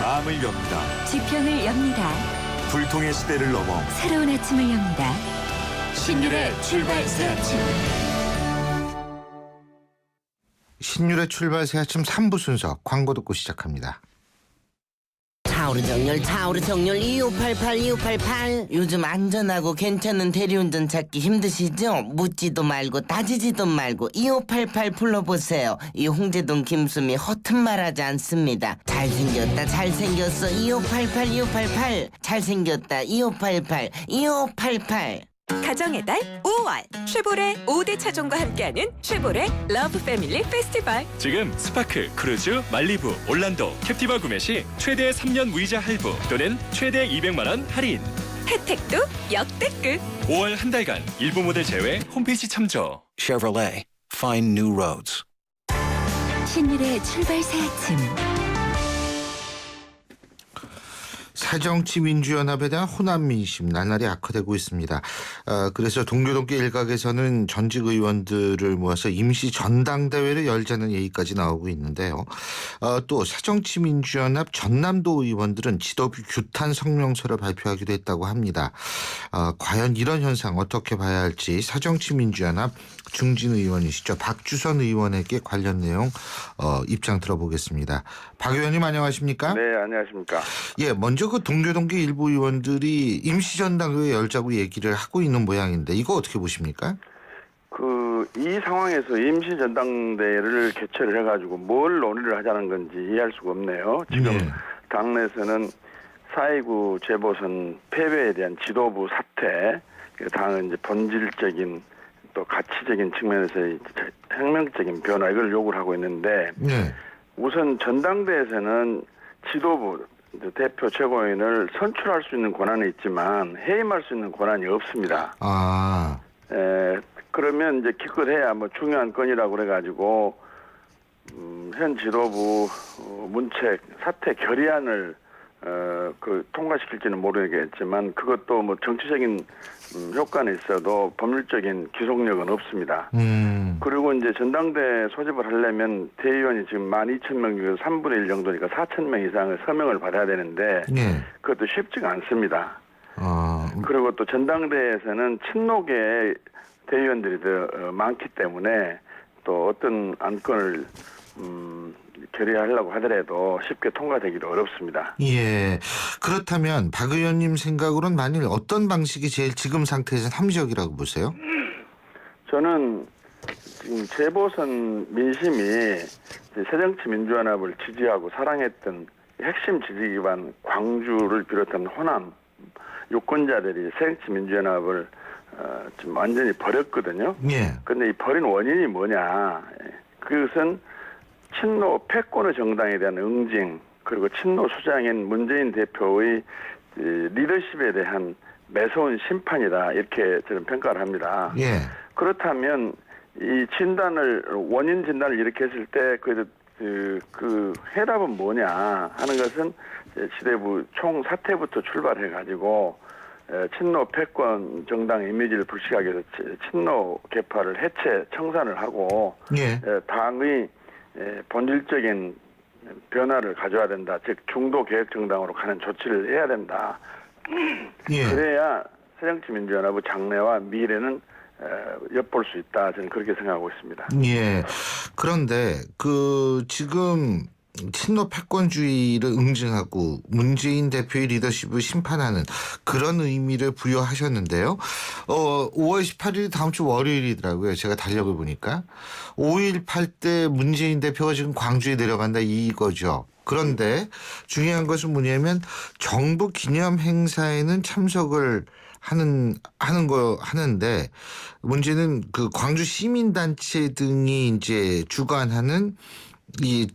마음을 엽니다. 지평을 엽니다. 불통의 시대를 넘어 새로운 아침을 엽니다. 신율의 출발 새 아침. 신율의 출발 새 아침 3부 순서 광고 듣고 시작합니다. 차오르 정렬 2588 요즘 안전하고 괜찮은 대리운전 찾기 힘드시죠? 묻지도 말고 따지지도 말고 2588 불러보세요. 이 홍제동 김수미 허튼 말하지 않습니다. 잘생겼어 2588 잘생겼다 2588 가정의 달 5월 쉐보레 5대 차종과 함께하는 쉐보레 러브 패밀리 페스티벌. 지금 스파크, 크루즈, 말리부, 올란도, 캡티바 구매 시 최대 3년 무이자 할부 또는 최대 200만 원 할인. 혜택도 역대급. 5월 한 달간 일부 모델 제외 홈페이지 참조. Chevrolet. Find new roads. 신율의 출발 새 아침. 새정치민주연합에 대한 호남 민심 나날이 악화되고 있습니다. 그래서 동교동계 일각에서는 전직 의원들을 모아서 임시 전당대회를 열자는 얘기까지 나오고 있는데요. 또 새정치민주연합 전남도 의원들은 지도부 규탄 성명서를 발표하기도 했다고 합니다. 과연 이런 현상 어떻게 봐야 할지 새정치민주연합 중진 의원이시죠. 박주선 의원에게 관련 내용 입장 들어보겠습니다. 박 의원님 안녕하십니까? 네, 안녕하십니까. 예, 먼저 그 동교동계 일부 의원들이 임시전당대회 열자고 얘기를 하고 있는 모양인데 이거 어떻게 보십니까? 이 상황에서 임시전당대회를 개최를 해가지고 뭘 논의를 하자는 건지 이해할 수가 없네요. 지금 예. 당내에서는 4.29 재보선 패배에 대한 지도부 사퇴, 당은 이제 본질적인 또 가치적인 측면에서의 혁명적인 변화 이걸 요구를 하고 있는데 네. 우선 전당대회에서는 지도부 대표 최고위원을 선출할 수 있는 권한은 있지만 해임할 수 있는 권한이 없습니다. 아, 그러면 이제 기껏해야 뭐 중요한 건이라고 그래가지고 현 지도부 문책 사퇴 결의안을 통과시킬지는 모르겠지만 그것도 뭐 정치적인 효과는 있어도 법률적인 기속력은 없습니다. 그리고 이제 전당대 소집을 하려면 대의원이 지금 12,000명 중에서 3분의 1 정도니까 4,000명 이상의 서명을 받아야 되는데 네. 그것도 쉽지가 않습니다. 그리고 또 전당대회에서는 친노계 대의원들이 더 많기 때문에 또 어떤 안건을 결의하려고 하더라도 쉽게 통과되기도 어렵습니다. 예. 그렇다면 박 의원님 생각으로는 만일 어떤 방식이 제일 지금 상태에서는 합리적이라고 보세요? 저는 지금 재보선 민심이 새정치민주연합을 지지하고 사랑했던 핵심 지지 기반 광주를 비롯한 호남 유권자들이 새정치민주연합을 지금 완전히 버렸거든요. 예. 그런데 이 버린 원인이 뭐냐? 그것은 친노 패권의 정당에 대한 응징 그리고 친노 수장인 문재인 대표의 리더십에 대한 매서운 심판이다 이렇게 저는 평가를 합니다. 예. 그렇다면 이 원인 진단을 이렇게 했을 때 그 해답은 뭐냐 하는 것은 지도부 총 사퇴부터 출발해 가지고 친노 패권 정당 이미지를 불식하기 위해서 친노 계파를 해체 청산을 하고 예. 당의 본질적인 변화를 가져야 된다. 즉 중도 개혁 정당으로 가는 조치를 해야 된다. 예. 그래야 새정치민주연합의 장래와 미래는 엿볼 수 있다. 저는 그렇게 생각하고 있습니다. 예. 그런데 지금 친노 패권주의를 응징하고 문재인 대표의 리더십을 심판하는 그런 의미를 부여하셨는데요. 5월 18일이 다음 주 월요일이더라고요. 제가 달력을 보니까 5.18 때 문재인 대표가 지금 광주에 내려간다 이거죠. 그런데 중요한 것은 뭐냐면 정부 기념 행사에는 참석을 하는데 문제는 그 광주 시민단체 등이 이제 주관하는 이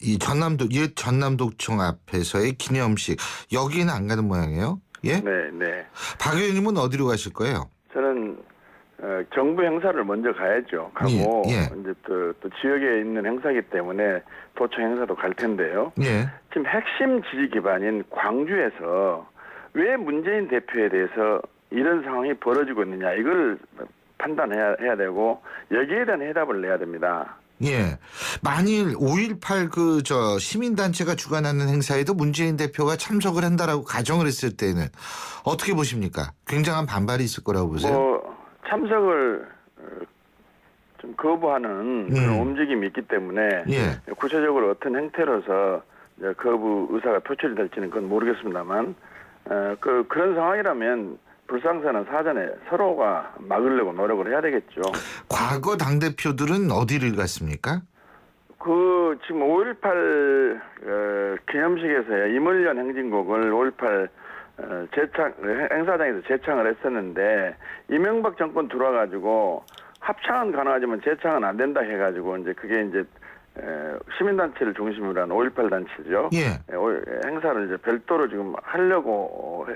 옛 전남도청 앞에서의 기념식 여기는 안 가는 모양이에요. 예? 네. 박 의원님은 어디로 가실 거예요? 저는 정부 행사를 먼저 가야죠. 가고 예. 이제 또 지역에 있는 행사이기 때문에 도청 행사도 갈 텐데요. 예. 지금 핵심 지지 기반인 광주에서 왜 문재인 대표에 대해서 이런 상황이 벌어지고 있느냐 이걸 판단해야 되고 여기에 대한 해답을 내야 됩니다. 예. 만일 5.18 그 저 시민단체가 주관하는 행사에도 문재인 대표가 참석을 한다라고 가정을 했을 때는 어떻게 보십니까? 굉장한 반발이 있을 거라고 보세요. 뭐 참석을 좀 거부하는 그런 움직임이 있기 때문에 예. 구체적으로 어떤 행태로서 이제 거부 의사가 표출이 될지는 그건 모르겠습니다만 그런 상황이라면 불상사는 사전에 서로가 막으려고 노력을 해야 되겠죠. 과거 당대표들은 어디를 갔습니까? 지금 5.18 기념식에서요, 임을련 행진곡을 5.18 행사장에서 재창을 했었는데, 이명박 정권 들어와가지고 합창은 가능하지만 재창은 안 된다 해가지고, 이제 그게 이제 시민단체를 중심으로 한 5.18 단체죠. 예. 행사를 이제 별도로 지금 하려고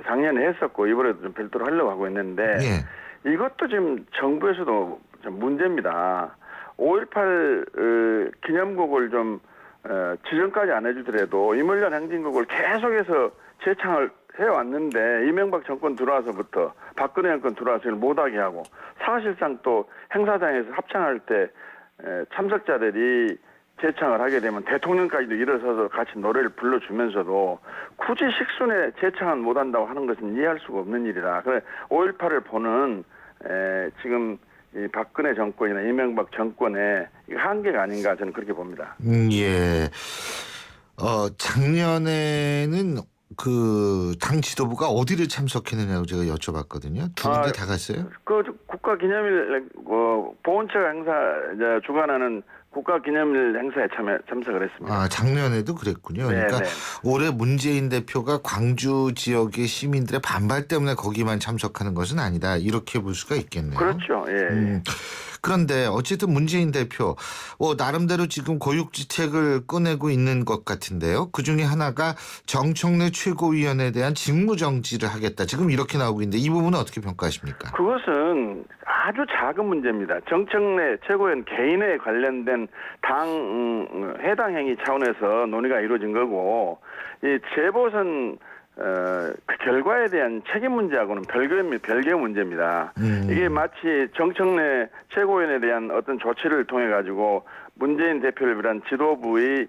작년에 했었고, 이번에도 좀 별도로 하려고 하고 있는데, 예. 이것도 지금 정부에서도 좀 문제입니다. 5.18 기념곡을 좀 지정까지 안 해주더라도 임을련 행진곡을 계속해서 재창을 해왔는데 이명박 정권 들어와서부터 박근혜 정권 들어와서 못하게 하고 사실상 또 행사장에서 합창할 때 참석자들이 재창을 하게 되면 대통령까지도 일어서서 같이 노래를 불러주면서도 굳이 식순에 재창은 못한다고 하는 것은 이해할 수가 없는 일이라. 그래 5.18을 보는 지금 이 박근혜 정권이나 이명박 정권의 한계가 아닌가 저는 그렇게 봅니다. 예. 작년에는 그 당 지도부가 어디를 참석했느냐고 제가 여쭤봤거든요. 두 군데 다 갔어요? 그 국가기념일 보훈처가 행사 이제 주관하는 국가기념일 행사에 참석을 했습니다. 아, 작년에도 그랬군요. 그러니까 네. 올해 문재인 대표가 광주 지역의 시민들의 반발 때문에 거기만 참석하는 것은 아니다. 이렇게 볼 수가 있겠네요. 그렇죠. 예. 그런데 어쨌든 문재인 대표 나름대로 지금 고육지책을 꺼내고 있는 것 같은데요. 그중에 하나가 정청래 최고위원에 대한 직무정지를 하겠다. 지금 이렇게 나오고 있는데 이 부분은 어떻게 평가하십니까? 그것은 아주 작은 문제입니다. 정청래 최고위원 개인에 관련된 당 해당 행위 차원에서 논의가 이루어진 거고 이 재보선 그 결과에 대한 책임 문제하고는 별개의 문제입니다. 이게 마치 정청래 최고위원에 대한 어떤 조치를 통해 가지고 문재인 대표를 비롯한 지도부의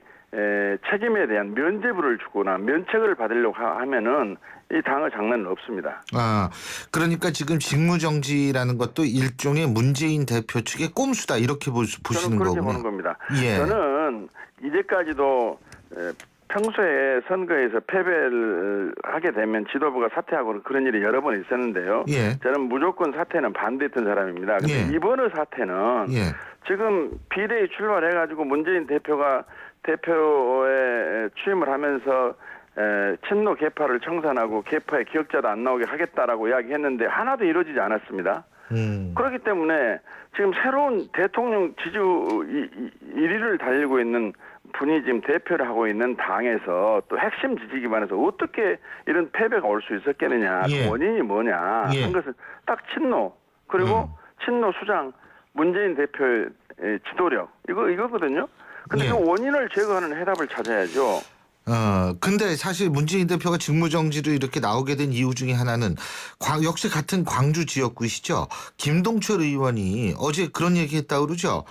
책임에 대한 면죄부를 주거나 면책을 받으려고 하면은 이 당의 장난은 없습니다. 아, 그러니까 지금 직무정지라는 것도 일종의 문재인 대표 측의 꼼수다 이렇게 보시는 거군요. 저는 그렇게 보는 겁니다. 예. 저는 이제까지도 평소에 선거에서 패배를 하게 되면 지도부가 사퇴하고 그런 일이 여러 번 있었는데요. 예. 저는 무조건 사퇴는 반대했던 사람입니다. 근데 예. 이번의 사퇴는 예. 지금 비대위 출발해가지고 문재인 대표가 대표에 취임을 하면서 친노 계파를 청산하고 계파의 기억자도 안 나오게 하겠다라고 이야기했는데 하나도 이루어지지 않았습니다. 그렇기 때문에 지금 새로운 대통령 지지 1위를 달리고 있는 분이 지금 대표를 하고 있는 당에서 또 핵심 지지 기반에서 어떻게 이런 패배가 올 수 있었겠느냐. 예. 그 원인이 뭐냐. 예. 한 것은 딱 친노 그리고 친노 수장 문재인 대표의 지도력 이거거든요. 근데 예. 그 원인을 제거하는 해답을 찾아야죠. 근데 사실 문재인 대표가 직무정지로 이렇게 나오게 된 이유 중에 하나는 역시 같은 광주 지역구시죠. 김동철 의원이 어제 그런 얘기 했다고 그러죠.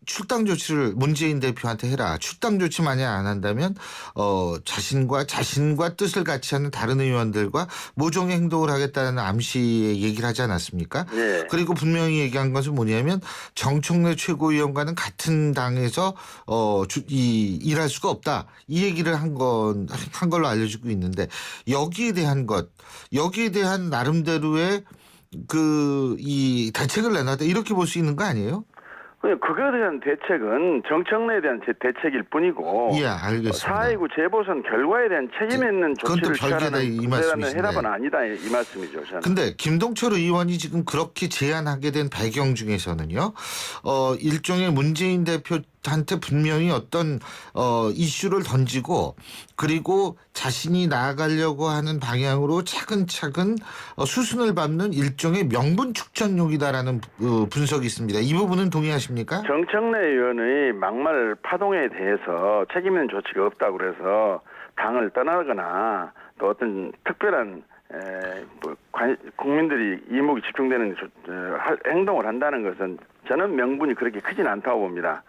출당 조치를 문재인 대표한테 해라. 출당 조치 만약 안 한다면 자신과 뜻을 같이 하는 다른 의원들과 모종의 행동을 하겠다는 암시의 얘기를 하지 않았습니까? 예. 그리고 분명히 얘기한 것은 뭐냐면 정청래 최고위원과는 같은 당에서 일할 수가 없다. 이 얘기를 한 걸로 알려지고 있는데 여기에 대한 나름대로의 이 대책을 내놨다 이렇게 볼 수 있는 거 아니에요? 그거에 대한 대책은 정청래에 대한 대책일 뿐이고 예, 알겠습니다. 4.29 재보선 결과에 대한 책임 있는 조치를 취하라는 이 말씀이신데. 해답은 아니다 이 말씀이죠. 저는. 근데 김동철 의원이 지금 그렇게 제안하게 된 배경 중에서는요. 일종의 문재인 대표한테 분명히 어떤 이슈를 던지고 그리고 자신이 나아가려고 하는 방향으로 차근차근 수순을 밟는 일종의 명분 축전용이다라는 분석이 있습니다. 이 부분은 동의하십니까? 정청래 의원의 막말 파동에 대해서 책임 있는 조치가 없다고 그래서 당을 떠나거나 또 어떤 특별한 국민들이 이목이 집중되는 행동을 한다는 것은 저는 명분이 그렇게 크진 않다고 봅니다.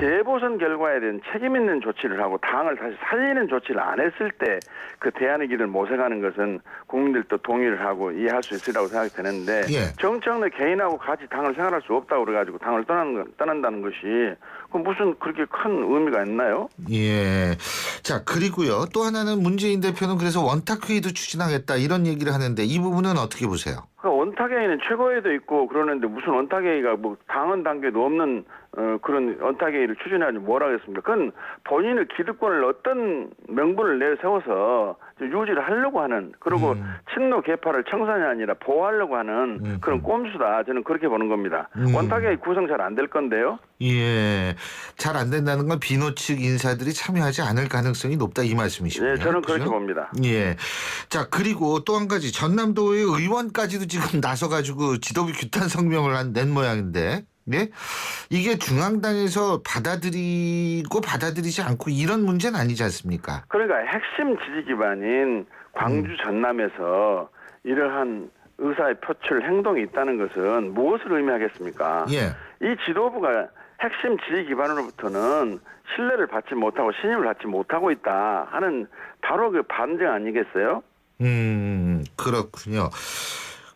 재보선 결과에 대한 책임 있는 조치를 하고 당을 다시 살리는 조치를 안 했을 때 그 대안의 길을 모색하는 것은 국민들도 동의를 하고 이해할 수 있으리라고 생각이 되는데 예. 정청래 개인하고 같이 당을 생활할 수 없다고 그래가지고 당을 떠난다는 것이 그 무슨 그렇게 큰 의미가 있나요? 예. 자, 그리고요. 또 하나는 문재인 대표는 그래서 원탁회의도 추진하겠다 이런 얘기를 하는데 이 부분은 어떻게 보세요? 그러니까 원탁회의는 최고회의도 있고 그러는데 무슨 원탁회의가 뭐 당헌 단계도 없는 그런 원탁회의를 추진하지 뭘 하겠습니까? 그건 본인의 기득권을 어떤 명분을 내세워서 유지를 하려고 하는 그리고 친노 계파를 청산이 아니라 보호하려고 하는 그런 꼼수다. 저는 그렇게 보는 겁니다. 원탁회의 구성 잘 안 될 건데요. 예. 잘 안 된다는 건 비노 측 인사들이 참여하지 않을 가능성이 높다 이 말씀이시군요. 예, 저는 그렇게 그죠? 봅니다. 예. 자, 그리고 또 한 가지 전남도의 의원까지도 지금 나서가지고 지도부 규탄 성명을 낸 모양인데, 예? 이게 중앙당에서 받아들이고 받아들이지 않고 이런 문제는 아니지 않습니까? 그러니까 핵심 지지 기반인 광주 전남에서 이러한 의사의 표출 행동이 있다는 것은 무엇을 의미하겠습니까? 예. 이 지도부가 핵심 지지 기반으로부터는 신뢰를 받지 못하고 신임을 받지 못하고 있다 하는 바로 그 반증 아니겠어요? 그렇군요.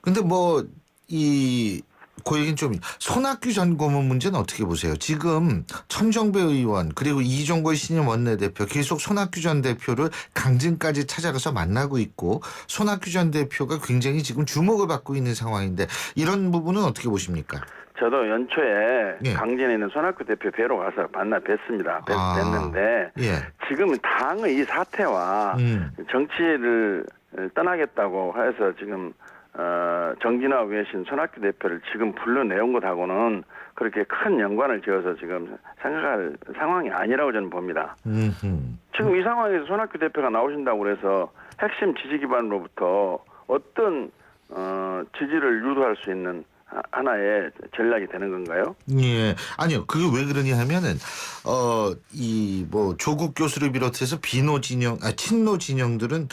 근데 뭐, 그 얘기는 좀, 손학규 전 고문 문제는 어떻게 보세요? 지금 천정배 의원, 그리고 이종걸 신임 원내대표 계속 손학규 전 대표를 강진까지 찾아가서 만나고 있고, 손학규 전 대표가 굉장히 지금 주목을 받고 있는 상황인데, 이런 부분은 어떻게 보십니까? 저도 연초에 예. 강진에 있는 손학규 대표 뵈러 가서 만나 뵀습니다. 뵀는데 예. 지금 당의 이 사태와 정치를 떠나겠다고 해서 지금 정진화 외신 손학규 대표를 지금 불러내온 것하고는 그렇게 큰 연관을 지어서 지금 생각할 상황이 아니라고 저는 봅니다. 지금 이 상황에서 손학규 대표가 나오신다고 그래서 핵심 지지 기반으로부터 어떤 지지를 유도할 수 있는 하나의 전략이 되는 건가요? 예. 아니요. 그게 왜 그러냐 하면은, 조국 교수를 비롯해서 친노 진영들은,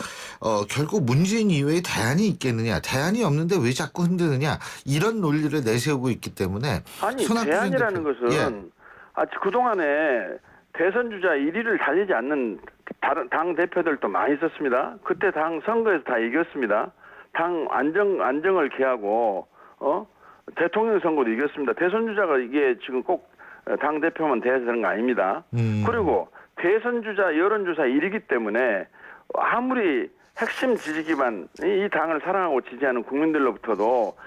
결국 문재인 이외에 대안이 있겠느냐, 대안이 없는데 왜 자꾸 흔드느냐, 이런 논리를 내세우고 있기 때문에. 아니, 대안이라는 것은, 예. 그동안에 대선 주자 1위를 달리지 않는 다른 당 대표들도 많이 있었습니다. 그때 당 선거에서 다 이겼습니다. 당 안정을 기하고, 대통령 선거도 이겼습니다. 대선 주자가 이게 지금 꼭 당 대표만 돼야 되는 거 아닙니다. 그리고 대선 주자 여론조사 1위기 때문에 아무리 핵심 지지 기반 이 당을 사랑하고 지지하는 국민들로부터도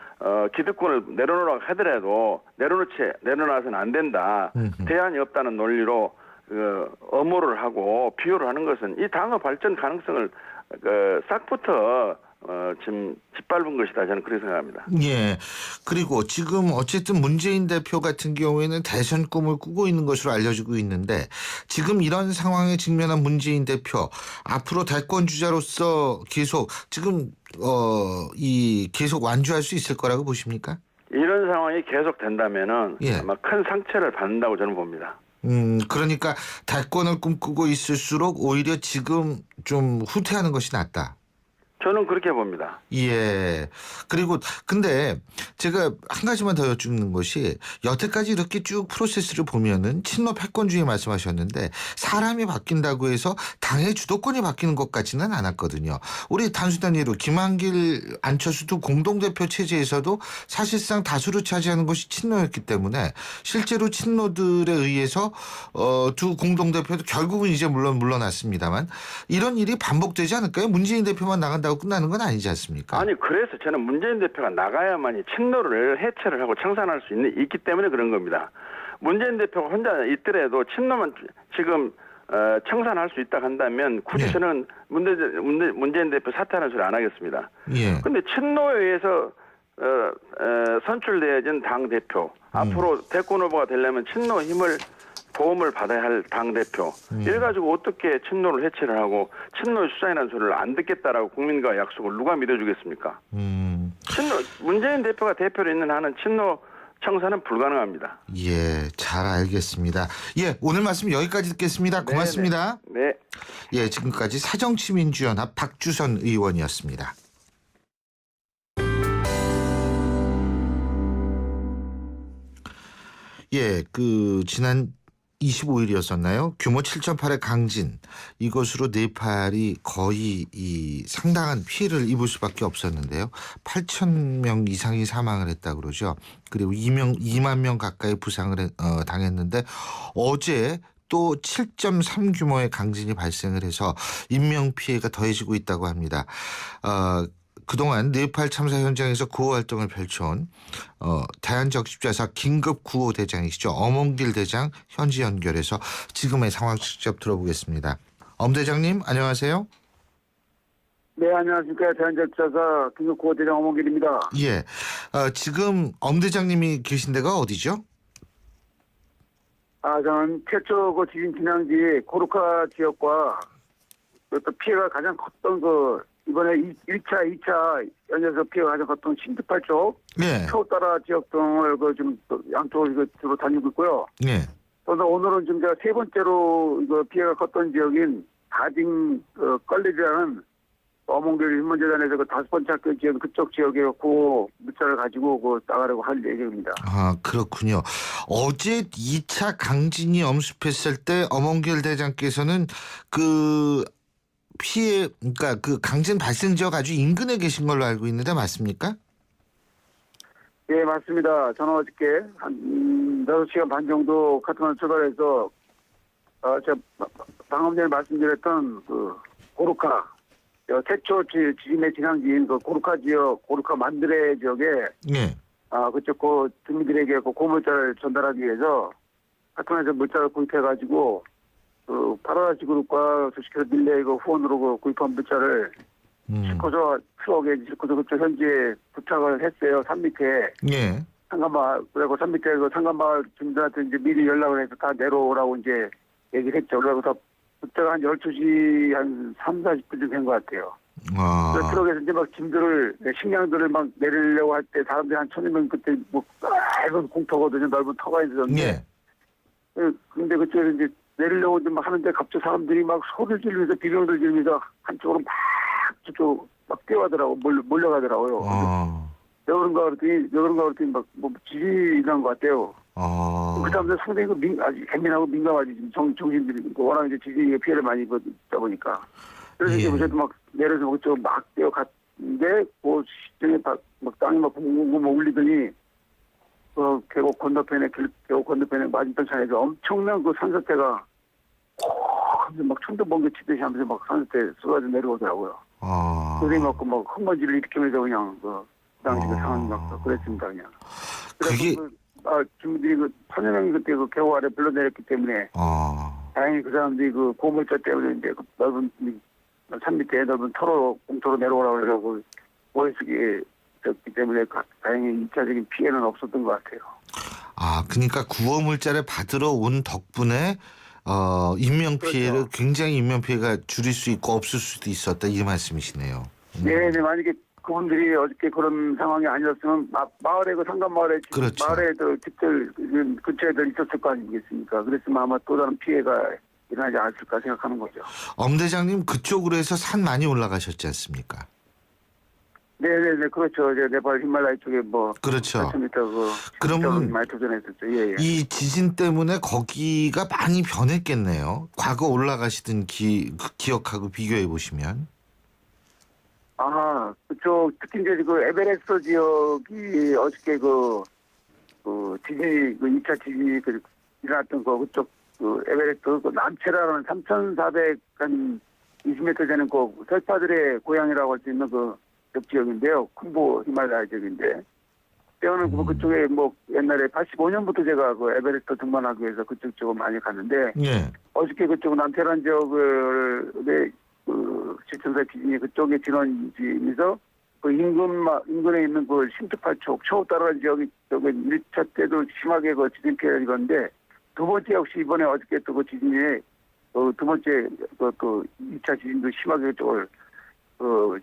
기득권을 내려놓으라고 하더라도 내려놔서는 안 된다. 대안이 없다는 논리로 엄호를 하고 비호를 하는 것은 이 당의 발전 가능성을 싹부터 지금 짓밟은 것이다. 저는 그렇게 생각합니다. 예. 그리고 지금 어쨌든 문재인 대표 같은 경우에는 대선 꿈을 꾸고 있는 것으로 알려지고 있는데 지금 이런 상황에 직면한 문재인 대표 앞으로 대권 주자로서 계속 지금 계속 완주할 수 있을 거라고 보십니까? 이런 상황이 계속 된다면은 예. 아마 큰 상처를 받는다고 저는 봅니다. 그러니까 대권을 꿈꾸고 있을수록 오히려 지금 좀 후퇴하는 것이 낫다. 저는 그렇게 봅니다. 예. 그리고 근데 제가 한 가지만 더 여쭙는 것이 여태까지 이렇게 쭉 프로세스를 보면은 친노 패권주의 말씀하셨는데 사람이 바뀐다고 해서 당의 주도권이 바뀌는 것 같지는 않았거든요. 우리 단순한 예로 김한길 안철수도 공동대표 체제에서도 사실상 다수를 차지하는 것이 친노였기 때문에 실제로 친노들에 의해서 두 공동대표도 결국은 이제 물러났습니다만 이런 일이 반복되지 않을까요? 문재인 대표만 나간다고 끝나는 건 아니지 않습니까? 아니 그래서 저는 문재인 대표가 나가야만이 친노를 해체를 하고 청산할 수 있기 때문에 그런 겁니다. 문재인 대표가 혼자 있더라도 친노만 지금 청산할 수 있다 한다면 굳이 예. 저는 문재인 대표 사퇴하는 소리 안 하겠습니다. 예. 그런데 친노에 의해서 선출되어진 당 대표 앞으로 대권 후보가 되려면 친노 힘을 도움을 받아야 할 당대표. 이래가지고 어떻게 친노를 해체를 하고 친노의 수장이라는 소리를 안 듣겠다라고 국민과 약속을 누가 믿어주겠습니까? 문재인 대표가 대표로 있는 한은 친노 청산은 불가능합니다. 예, 잘 알겠습니다. 예, 오늘 말씀 여기까지 듣겠습니다. 고맙습니다. 네. 예, 지금까지 사정치민주연합 박주선 의원이었습니다. 예, 그 지난 25일이었었나요? 규모 7.8의 강진, 이것으로 네팔이 거의 이 상당한 피해를 입을 수밖에 없었는데요. 8천 명 이상이 사망을 했다 그러죠. 그리고 2만 명 가까이 부상을 당했는데 어제 또 7.3 규모의 강진이 발생을 해서 인명 피해가 더해지고 있다고 합니다. 그동안 네팔 참사 현장에서 구호 활동을 펼쳐온 대한적십자사 긴급 구호 대장이시죠. 엄원길 대장 현지 연결해서 지금의 상황 직접 들어보겠습니다. 엄 대장님 안녕하세요. 네, 안녕하십니까. 대한적십자사 긴급 구호 대장 엄원길입니다. 예, 지금 엄 대장님이 계신 데가 어디죠? 저는 최초 그 지진 진앙지 고르카 지역과 또 피해가 가장 컸던 이번에 1차, 2차 연이어서 피해가 가장 컸던 신드팔 쪽, 예, 초따라 지역 등을 지금 양쪽으로 주로 다니고 있고요. 예, 그래서 오늘은 지금 제가 세 번째로 피해가 컸던 지역인 다징 걸레지라는 어몽길 인문재단에서 그 5번째 학교 지역 그쪽 지역에 구호 문자를 가지고 나가려고 할 예정입니다. 그렇군요. 어제 2차 강진이 엄습했을 때 엄원길 대장께서는 그 피해, 그러니까 그 강진 발생 지역 아주 인근에 계신 걸로 알고 있는데 맞습니까? 네, 맞습니다. 저는 어저께 한 6시간 반 정도 카트만두 출발해서 제가 방금 전에 말씀드렸던 고르카 최초 지진의 진앙지인 고르카 지역, 고르카 만드레 지역에 네. 그쪽 주민들에게 고물자를 전달하기 위해서 카트만에서 물자를 구입해가지고 파라다시 그룹과 주식회사 밀레 후원으로 구입한 물자를 싣고서 트럭에 싣고서 그쪽 현지에 도착을 했어요. 산 밑에. 예. 상간마을, 그리고 산 밑에 상간마을 주민들한테 이제 미리 연락을 해서 다 내려오라고 이제 얘기를 했죠. 그러고서 그때가 한 12시 한 3, 40분쯤 된 것 같아요. 그래서 트럭에서 이제 막 짐들을, 식량들을 막 내리려고 할 때 사람들이 한 1,000여 명 그때 넓은 공터거든요. 넓은 터가 있었는데. 예. 근데 그쪽에서 이제 내리려고 좀 하는데 갑자기 사람들이 막 소리를 지르면서 비명을 지르면서 한쪽으로 막 저쪽 막 뛰어가더라고 몰려가더라고요. 왜 그런가 그랬더니 막 지진이 난 것 같아요. 그 사람들 상당히 아주 예민하고 민감하지 지금 정신들이 워낙 이제 지진에 피해를 많이 입었다 보니까 그래서 이제 저도 막 내려서 그쪽 막 뛰어갔는데 그 시점에 막 땅이 막 붕붕붕 울리더니 계곡 건너편에 맞은편 산에서 엄청난 산사태가 막 천둥 번개 치듯이 하면서 막 산사태 쏟아져 내려오더라고요. 그래서 막 흙먼지를 일으키면서 그냥 그 당시 상황이 막 그랬습니다 그냥. 그게 주민들이 1,000여 명이 그때 계곡 아래 불러내렸기 때문에 다행히 그 사람들이 고물자 때문에 이제 넓은 산 밑에 넓은 공터로 내려오라고 해서 모여쓰기에 졌기 때문에 다행히 2차적인 피해는 없었던 것 같아요. 그러니까 구호 물자를 받으러 온 덕분에 인명 피해를 그렇죠. 굉장히 인명 피해가 줄일 수 있고 없을 수도 있었다 이 말씀이시네요. 네, 만약에 그분들이 어저께 그런 상황이 아니었으면 마을에 상간마을에 그렇죠. 마을에 집들 근처에들 있었을 거 아니겠습니까? 그랬으면 아마 또 다른 피해가 일어나지 않았을까 생각하는 거죠. 엄 대장님 그쪽으로 해서 산 많이 올라가셨지 않습니까? 네, 그렇죠. 이제 네팔 히말라야 쪽에 그렇죠. 8,000m 그러면 많이 도전했었죠. 예. 이 지진 때문에 거기가 많이 변했겠네요. 과거 올라가시던 기억하고 비교해 보시면. 그쪽 특히 이제 에베레스트 지역이 어저께 지진이 2차 지진이 일어났던 그쪽 에베레스트 남체라는 3,400한 20m 되는 설파들의 고향이라고 할 수 있는 옆 지역인데요. 쿤보 히말라야 지역인데. 때는 그쪽에 옛날에 85년부터 제가 에베레스트 등반하기 위해서 그쪽 쪽을 많이 갔는데. 예. 어저께 그쪽 남테란 지역의 실천사 지진이 그쪽에 진원지면서 인근에 있는 신트팔촉 초따라 지역이 1차 때도 심하게 지진 피해가 입었는데 두 번째 역시 이번에 어저께 또 지진에 두 번째 2차 지진도 심하게 쪽을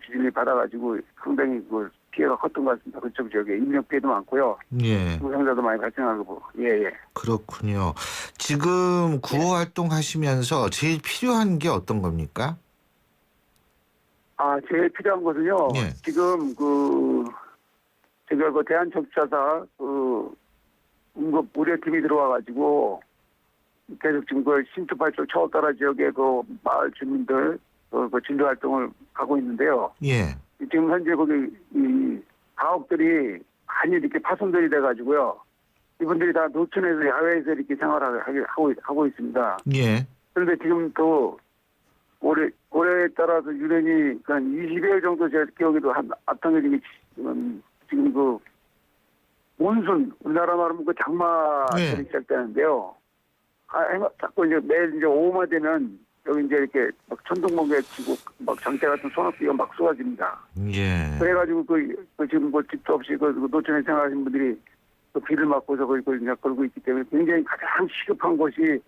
지진을 받아가지고 상당히 피해가 컸던 것 같습니다. 그쪽 지역에 인명 피해도 많고요. 예. 부상자도 많이 발생하고. 예. 그렇군요. 지금 구호 활동하시면서 제일 필요한 게 어떤 겁니까? 제일 필요한 것은요. 예. 지금 제가 대한적십자사 응급 의료팀이 들어와가지고 계속 지금 그 신투발초 초따라 지역의 그 마을 주민들 그 진료 활동을 하고 있는데요. 예. 지금 현재 거기 이 가옥들이 많이 이렇게 파손들이 돼가지고요. 이분들이 다 노천에서 야외에서 이렇게 생활을 하고 있습니다. 예. 그런데 지금 또 올해에 따라서 유난히 한 20여 정도 제 기억에도 한 앞당겨진 게 지금 그 몬순 우리나라 말하면 그 장마철이 네. 시작되는데요. 자꾸 이제 매일 이제 오후만 되면 여기 이제 이렇게 막 천둥번개 치고 막 장대 같은 소나비가 막 쏟아집니다. 예. 그래가지고 그 지금 뭐 집도 없이 그 노천에 생활하시는 분들이 그 비를 맞고서 그걸 그냥 걸고 있기 때문에 굉장히 가장 시급한 것이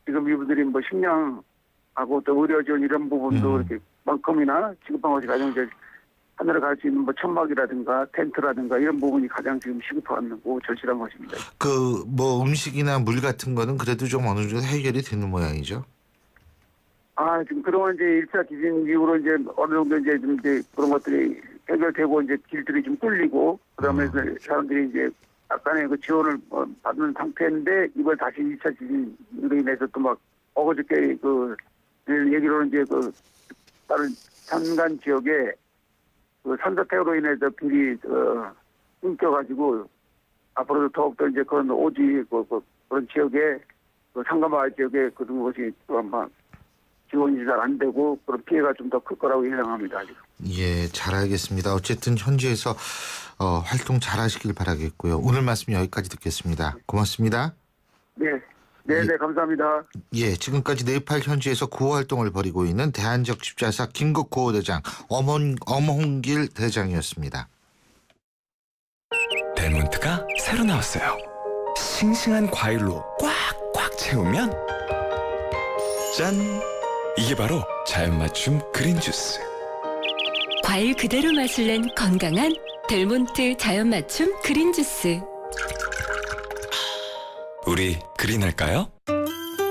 지금 이분들이 뭐 식량하고 또 의료지원 이런 부분도 이렇게 만큼이나 시급한 것이 가장 이제 하늘에 갈 수 있는 뭐 천막이라든가 텐트라든가 이런 부분이 가장 지금 시급하고 절실한 것입니다. 그 뭐 음식이나 물 같은 거는 그래도 좀 어느 정도 해결이 되는 모양이죠. 지금 그동안 이제 1차 지진 이후로 이제 어느 정도 이제 좀 이제 그런 것들이 해결되고 이제 길들이 좀 뚫리고 그다음에 사람들이 이제 약간의 그 지원을 받는 상태인데 이번 다시 2차 지진으로 인해서 또 막 어저께 그 얘기로는 이제 그 다른 산간 지역에 그 산사태로 인해서 빌이 끊겨가지고 앞으로도 더욱더 이제 그런 오지 그런 지역에 그 상가마을 지역에 그런 것이 또 아마 지원이 잘 안 되고 그런 피해가 좀 더 클 거라고 예상합니다. 아직. 예, 잘 알겠습니다. 어쨌든 현지에서 활동 잘 하시길 바라겠고요. 오늘 말씀 여기까지 듣겠습니다. 고맙습니다. 네, 감사합니다. 예, 지금까지 네팔 현지에서 구호 활동을 벌이고 있는 대한적 십자사 긴급 구호대장 엄홍길 대장이었습니다. 델몬트가 새로 나왔어요. 싱싱한 과일로 꽉꽉 채우면 짠! 이게 바로 자연 맞춤 그린 주스. 과일 그대로 맛을 낸 건강한 델몬트 자연 맞춤 그린 주스. 우리 그린할까요?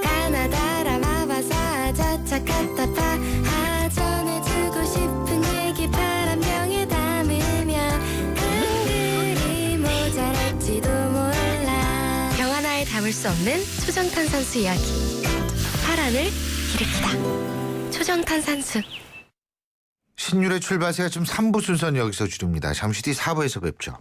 가나다라 마바사 자차카타파 전해주고 싶은 얘기 바람병에 담으면 한글이 모자랄지도 몰라. 병 하나에 담을 수 없는 초정탄산수 이야기. 파란을 일으키다. 초정탄산수. 신율의 출발세가 지금 3부 순서는 여기서 줄입니다. 잠시 뒤 4부에서 뵙죠.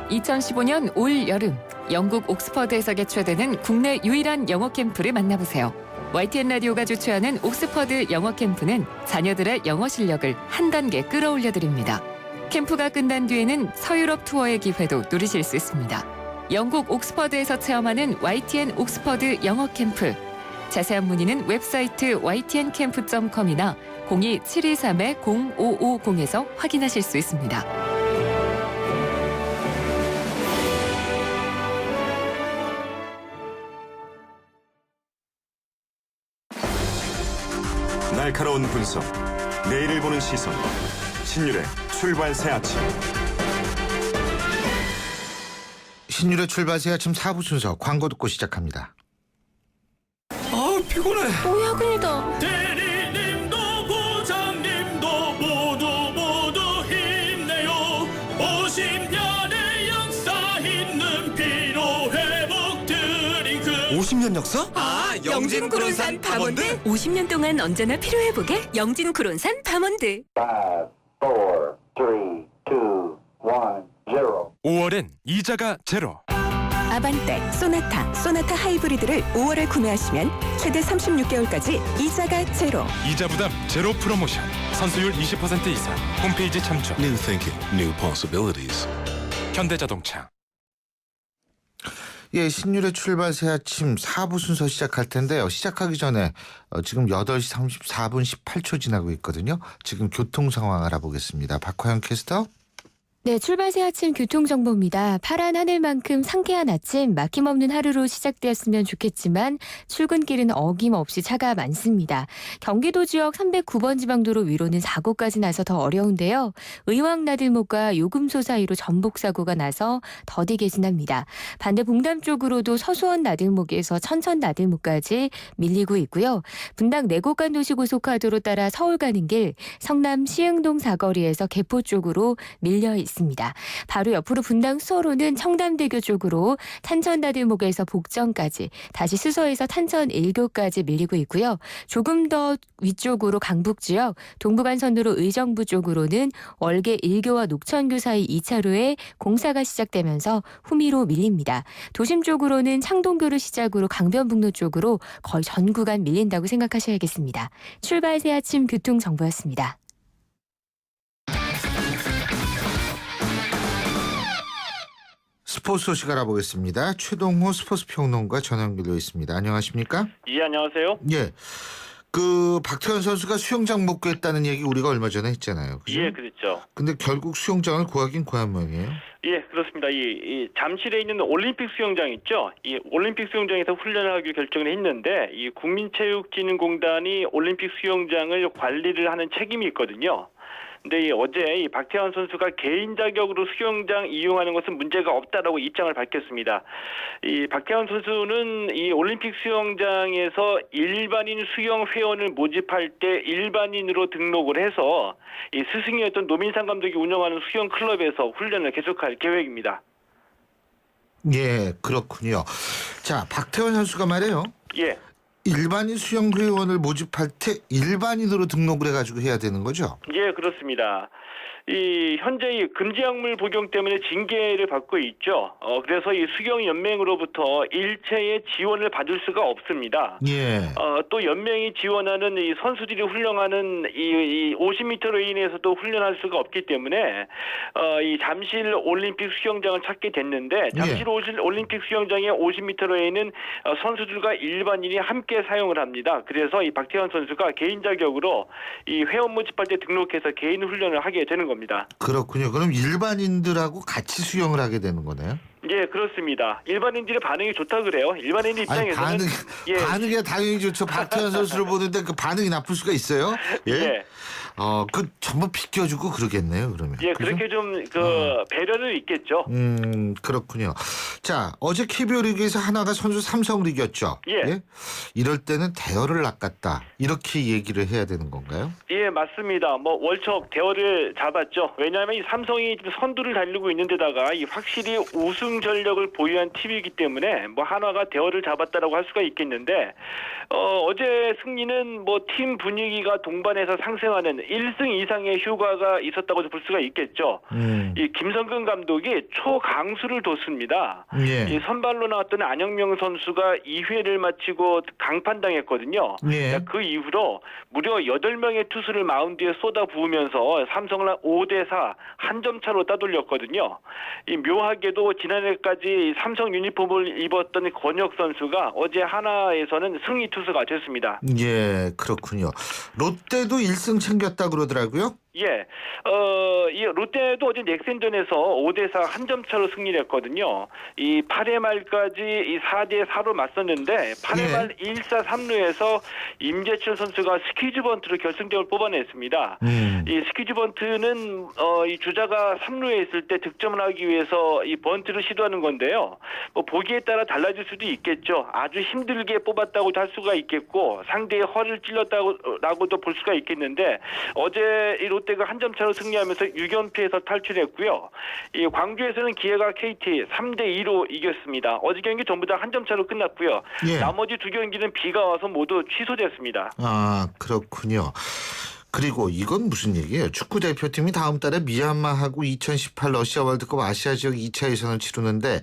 (2015년) 올 여름 영국 옥스퍼드에서 개최되는 국내 유일한 영어 캠프를 만나보세요. YTN 라디오가 주최하는 옥스퍼드 영어 캠프는 자녀들의 영어 실력을 한 단계 끌어올려 드립니다. 캠프가 끝난 뒤에는 서유럽 투어의 기회도 누리실 수 있습니다. 영국 옥스퍼드에서 체험하는 YTN 옥스퍼드 영어 캠프. 자세한 문의는 웹사이트 ytncamp.com이나 02-723-0550에서 확인하실 수 있습니다. 날카로운 분석, 내일을 보는 시선, 신율의 출발 새 아침. 신율의 출발세 아침 4부 순서 광고 듣고 시작합니다. 피곤해. 오야근이다. 대리님도 부장님도 모두 힘내요. 50년의 역사 있는 피로회복 드링크. 50년 역사? 영진 구론산 밤원드. 50년 동안 언제나 피로회복에 영진 구론산 밤원드. 5, 4, 3, 2, 1, 0. 5월엔 이자가 제로. 아반떼, 소나타 하이브리드를 5월에 구매하시면 최대 36개월까지 이자가 제로. 이자 부담 제로 프로모션. 선수율 20% 이상. 홈페이지 참조. New thinking, new possibilities. 현대자동차. 예, 신율의 출발세 아침 4부 순서 시작할 텐데요. 시작하기 전에 지금 8시 34분 18초 지나고 있거든요. 지금 교통 상황 알아보겠습니다. 박화영 캐스터. 네, 출발 새 아침 교통정보입니다. 파란 하늘만큼 상쾌한 아침, 막힘없는 하루로 시작되었으면 좋겠지만 출근길은 어김없이 차가 많습니다. 경기도 지역 309번 지방도로 위로는 사고까지 나서 더 어려운데요. 의왕 나들목과 요금소 사이로 전복 사고가 나서 더디 개진합니다. 반대 봉담 쪽으로도 서수원 나들목에서 천천 나들목까지 밀리고 있고요. 분당 내곡간 도시고속화도로 따라 서울 가는 길 성남 시흥동 사거리에서 개포 쪽으로 밀려 있습니다. 바로 옆으로 분당 수서로는 청담대교 쪽으로 탄천나들목에서 복정까지, 다시 수서에서 탄천 1교까지 밀리고 있고요. 조금 더 위쪽으로 강북 지역 동부간선도로 의정부 쪽으로는 월계 1교와 녹천교 사이 2차로에 공사가 시작되면서 후미로 밀립니다. 도심 쪽으로는 창동교를 시작으로 강변북로 쪽으로 거의 전 구간 밀린다고 생각하셔야겠습니다. 출발 새 아침 교통정보였습니다. 스포츠 소식 알아보겠습니다. 최동호 스포츠 평론가 전화 연결되어 있습니다. 안녕하십니까? 예, 안녕하세요. 예. 박태환 선수가 수영장 못 구했다는 얘기 우리가 얼마 전에 했잖아요. 그죠? 예, 그렇죠. 근데 결국 수영장을 구하긴 구한 모양이에요. 예, 그렇습니다. 이 잠실에 있는 올림픽 수영장 있죠. 이 올림픽 수영장에서 훈련을 하기로 결정을 했는데 이 국민체육진흥공단이 올림픽 수영장을 관리를 하는 책임이 있거든요. 근데 어제 이 박태환 선수가 개인 자격으로 수영장 이용하는 것은 문제가 없다라고 입장을 밝혔습니다. 이 박태환 선수는 이 올림픽 수영장에서 일반인 수영 회원을 모집할 때 일반인으로 등록을 해서 이 스승이었던 노민상 감독이 운영하는 수영 클럽에서 훈련을 계속할 계획입니다. 예, 그렇군요. 자, 박태환 선수가 말이에요. 예. 일반인 수영 회원을 모집할 때 일반인으로 등록을 해가지고 해야 되는 거죠? 예, 그렇습니다. 현재 이 금지약물 복용 때문에 징계를 받고 있죠. 그래서 이 수영연맹으로부터 일체의 지원을 받을 수가 없습니다. 예. 또 연맹이 지원하는 이 선수들이 훈련하는 이 50m 레인에서도 훈련할 수가 없기 때문에 이 잠실 올림픽 수영장을 찾게 됐는데 잠실 올림픽 수영장의 50m 레인은 선수들과 일반인이 함께 사용을 합니다. 그래서 이 박태환 선수가 개인 자격으로 이 회원 모집할 때 등록해서 개인 훈련을 하게 되는 겁니다. 그렇군요. 그럼 일반인들하고 같이 수영을 하게 되는 거네요? 예, 그렇습니다. 일반인들의 반응이 좋다 그래요. 일반인 입장에서는 반응이 당연히 좋죠. 박태환 선수를 보는데 그 반응이 나쁠 수가 있어요? 예. 예. 전부 비껴주고 그러겠네요. 그러면. 예, 그렇게 좀 배려는 있겠죠. 그렇군요. 자, 어제 KBO 리그에서 하나가 선수 삼성을 이겼죠. 예. 이럴 때는 대열을 낚았다. 이렇게 얘기를 해야 되는 건가요? 예, 맞습니다. 월척 대열을 잡았죠. 왜냐하면 이 삼성이 지금 선두를 달리고 있는데다가 이 확실히 우승 전력을 보유한 팀이기 때문에 하나가 대열을 잡았다라고 할 수가 있겠는데 어제 승리는 팀 분위기가 동반해서 상승하는 1승 이상의 효과가 있었다고 볼 수가 있겠죠. 이 김성근 감독이 초강수를 뒀습니다. 예. 이 선발로 나왔던 안영명 선수가 2회를 마치고 강판당했거든요. 예. 그 이후로 무려 8명의 투수를 마운드에 쏟아부으면서 삼성을 5대4 한 점 차로 따돌렸거든요. 이 묘하게도 지난해까지 삼성 유니폼을 입었던 권혁 선수가 어제 하나에서는 승리 투수가 됐습니다. 예, 그렇군요. 롯데도 1승 챙겼다 그러더라고요. 예, 이 롯데도 어제 넥센전에서 5대4 한 점 차로 승리를 했거든요. 이 8회 말까지 이 4대4로 맞섰는데 8회 말 1사 3루에서 임재철 선수가 스퀴즈 번트로 결승점을 뽑아냈습니다. 이 스퀴즈 번트는 이 주자가 3루에 있을 때 득점을 하기 위해서 이 번트를 시도하는 건데요. 보기에 따라 달라질 수도 있겠죠. 아주 힘들게 뽑았다고도 할 수가 있겠고 상대의 허를 찔렀다고도 볼 수가 있겠는데 어제 이 롯데가 한 점 차로 승리하면서 6연패에서 탈출했고요. 이 광주에서는 기아가 KT 3대2로 이겼습니다. 어제 경기 전부 다 한 점 차로 끝났고요. 예. 나머지 두 경기는 비가 와서 모두 취소됐습니다. 아, 그렇군요. 그리고 이건 무슨 얘기예요? 축구 대표팀이 다음 달에 미얀마하고 2018 러시아 월드컵 아시아 지역 2차 예선을 치르는데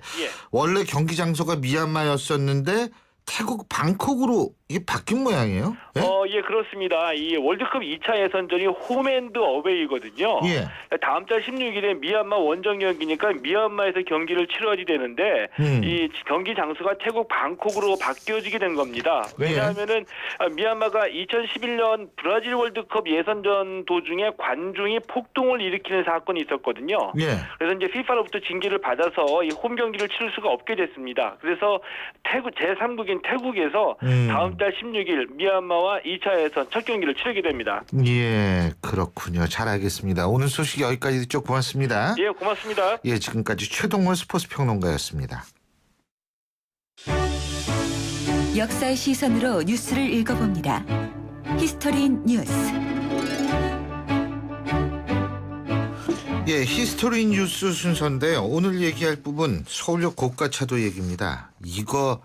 원래 경기 장소가 미얀마였었는데 태국 방콕으로 이게 바뀐 모양이에요? 예? 예, 그렇습니다. 이 월드컵 2차 예선전이 홈앤드 어웨이거든요. 예. 다음 달 16일에 미얀마 원정 경기니까 미얀마에서 경기를 치러야 되는데 이 경기 장소가 태국 방콕으로 바뀌어지게 된 겁니다. 왜냐하면은 미얀마가 2011년 브라질 월드컵 예선전 도중에 관중이 폭동을 일으키는 사건이 있었거든요. 예. 그래서 이제 FIFA로부터 징계를 받아서 이 홈 경기를 치를 수가 없게 됐습니다. 그래서 태국 제3국인 태국에서 다음 달 16일 미얀마와 2차 예선 첫 경기를 치르게 됩니다. 예, 그렇군요. 잘 알겠습니다. 오늘 소식 여기까지 듣죠. 고맙습니다. 예, 고맙습니다. 예, 지금까지 최동원 스포츠 평론가였습니다. 역사의 시선으로 뉴스를 읽어봅니다. 히스토리 뉴스. 예, 히스토리 뉴스 순서인데요. 오늘 얘기할 부분 서울역 고가차도 얘기입니다. 이거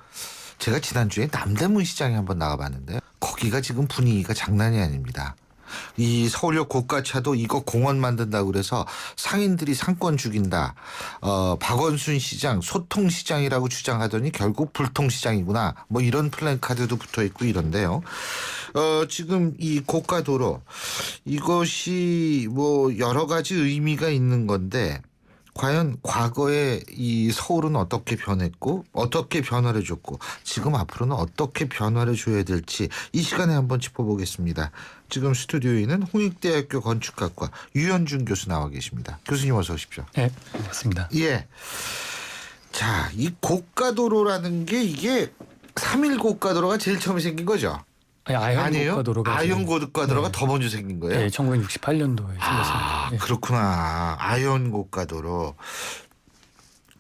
제가 지난주에 남대문 시장에 한번 나가봤는데요. 거기가 지금 분위기가 장난이 아닙니다. 이 서울역 고가차도 이거 공원 만든다고 그래서 상인들이 상권 죽인다. 박원순 시장 소통시장이라고 주장하더니 결국 불통시장이구나. 뭐 이런 플랜카드도 붙어있고 이런데요. 지금 이 고가도로 이것이 뭐 여러 가지 의미가 있는 건데 과연 과거에 이 서울은 어떻게 변했고 어떻게 변화를 줬고 지금 앞으로는 어떻게 변화를 줘야 될지 이 시간에 한번 짚어보겠습니다. 지금 스튜디오에는 홍익대학교 건축학과 유현준 교수 나와 계십니다. 교수님 어서 오십시오. 네, 반갑습니다. 예. 자, 이 고가도로라는 게 이게 3일 고가도로가 제일 처음에 생긴 거죠? 아니에요? 고가도로가 아연 고가도로가 더 먼저 생긴 거예요? 네, 1968년도에 생겼습니다. 아, 그렇구나. 아연 고가도로.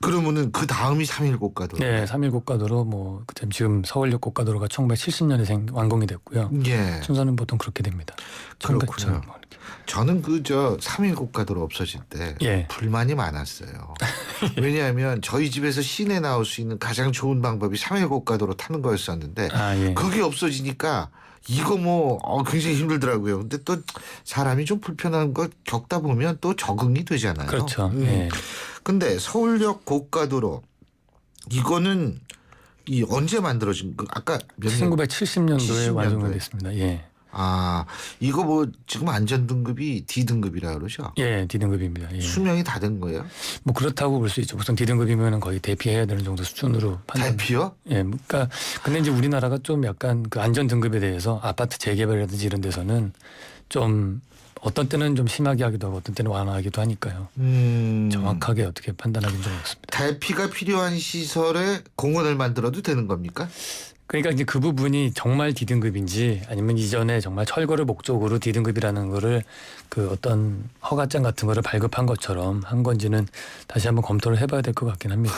그러면은 그 다음이 3일 고가도로. 네, 3일 고가도로 뭐 그때 지금 서울역 고가도로가 1970년에 완공이 됐고요. 예. 순서는 보통 그렇게 됩니다. 그렇군요. 저는 그 3일 고가도로 없어질 때 예. 불만이 많았어요. 왜냐하면 저희 집에서 시내 나올 수 있는 가장 좋은 방법이 3일 고가도로 타는 거였었는데 예. 그게 없어지니까 이거 굉장히 힘들더라고요. 근데 또 사람이 좀 불편한 걸 겪다 보면 또 적응이 되잖아요. 그렇죠. 예. 근데 서울역 고가도로 이거는 언제 만들어진 거? 아까 몇 년? 1970년도에 완성이 됐습니다. 예. 아, 이거 지금 안전등급이 D등급이라 그러죠? 예, D등급입니다. 예. 수명이 다 된 거예요? 뭐 그렇다고 볼 수 있죠. 우선 D등급이면 거의 대피해야 되는 정도 수준으로 판단. 대피요? 예, 그러니까 근데 이제 우리나라가 좀 약간 그 안전등급에 대해서 아파트 재개발이라든지 이런 데서는 좀 어떤 때는 좀 심하게 하기도 하고 어떤 때는 완화하기도 하니까요. 정확하게 어떻게 판단하기는 좀 어렵습니다. 대피가 필요한 시설에 공원을 만들어도 되는 겁니까? 그러니까 이제 그 부분이 정말 D등급인지 아니면 이전에 정말 철거를 목적으로 D등급이라는 거를 그 어떤 허가장 같은 거를 발급한 것처럼 한 건지는 다시 한번 검토를 해봐야 될 것 같긴 합니다.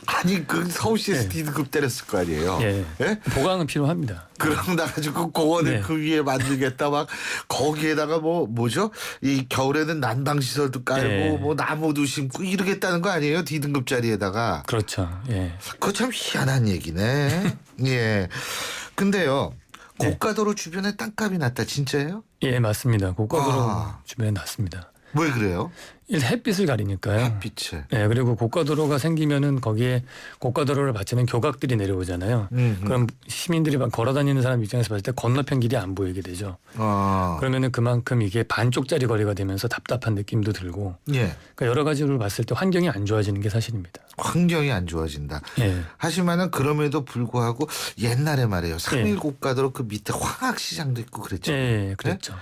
아니 그 서울시에서 네. D등급 때렸을 거 아니에요? 예. 예? 보강은 필요합니다. 그럼 나가지고 공원을 네. 그 위에 만들겠다 막 거기에다가 뭐죠? 이 겨울에는 난방 시설도 깔고 네. 뭐 나무도 심고 이러겠다는 거 아니에요? D등급짜리에다가. 그렇죠. 예. 그거 참 희한한 얘기네. 예. 근데요. 고가도로 주변에 땅값이 낮다. 진짜예요? 예, 맞습니다. 고가도로 주변에 났습니다. 왜 그래요? 햇빛을 가리니까요. 햇빛을. 네, 그리고 고가도로가 생기면은 거기에 고가도로를 받치는 교각들이 내려오잖아요. 그럼 시민들이 막 걸어다니는 사람 입장에서 봤을 때 건너편 길이 안 보이게 되죠. 그러면은 그만큼 이게 반쪽짜리 거리가 되면서 답답한 느낌도 들고. 예. 그러니까 여러 가지로 봤을 때 환경이 안 좋아지는 게 사실입니다. 환경이 안 좋아진다. 예. 하지만은 그럼에도 불구하고 옛날에 말이에요. 3일 고가도로 그 밑에 황학시장도 있고 그랬죠. 예, 그랬죠.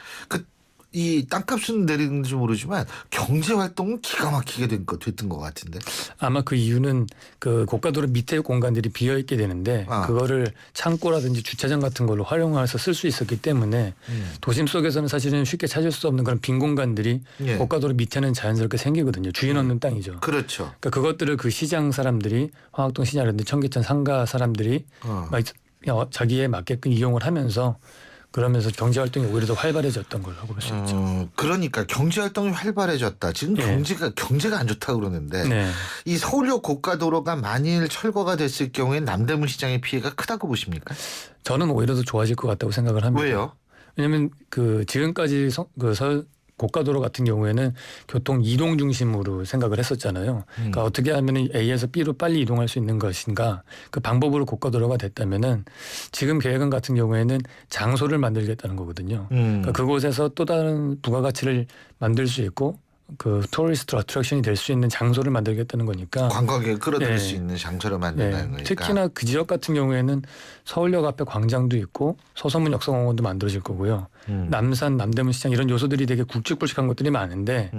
이 땅값은 내리는지 모르지만 경제 활동은 기가 막히게 됐던 것 같은데. 아마 그 이유는 그 고가도로 밑에 공간들이 비어 있게 되는데 그거를 창고라든지 주차장 같은 걸로 활용해서 쓸 수 있었기 때문에 도심 속에서는 사실은 쉽게 찾을 수 없는 그런 빈 공간들이 고가도로 밑에는 자연스럽게 생기거든요. 주인 없는 땅이죠. 그렇죠. 그러니까 그것들을 그 시장 사람들이 황학동 시장이라든지 청계천 상가 사람들이 막 자기에 맞게끔 이용을 하면서 그러면서 경제 활동이 오히려 더 활발해졌던 걸로 볼 수 있죠. 그러니까 경제 활동이 활발해졌다. 지금 경제가 안 좋다고 그러는데 네. 이 서울역 고가도로가 만일 철거가 됐을 경우에 남대문 시장의 피해가 크다고 보십니까? 저는 오히려 더 좋아질 것 같다고 생각을 합니다. 왜요? 왜냐하면 그 지금까지 고가도로 같은 경우에는 교통 이동 중심으로 생각을 했었잖아요. 그러니까 어떻게 하면 A에서 B로 빨리 이동할 수 있는 것인가 그 방법으로 고가도로가 됐다면은 지금 계획안 같은 경우에는 장소를 만들겠다는 거거든요. 그러니까 그곳에서 또 다른 부가가치를 만들 수 있고 그 토리스트 어트랙션이 될 수 있는 장소를 만들겠다는 거니까 관광객을 끌어들일 네. 수 있는 장소를 만든다는 거니까. 특히나 그 지역 같은 경우에는 서울역 앞에 광장도 있고 서서문 역사공원도 만들어질 거고요. 남산 남대문 시장 이런 요소들이 되게 굵직굵직한 것들이 많은데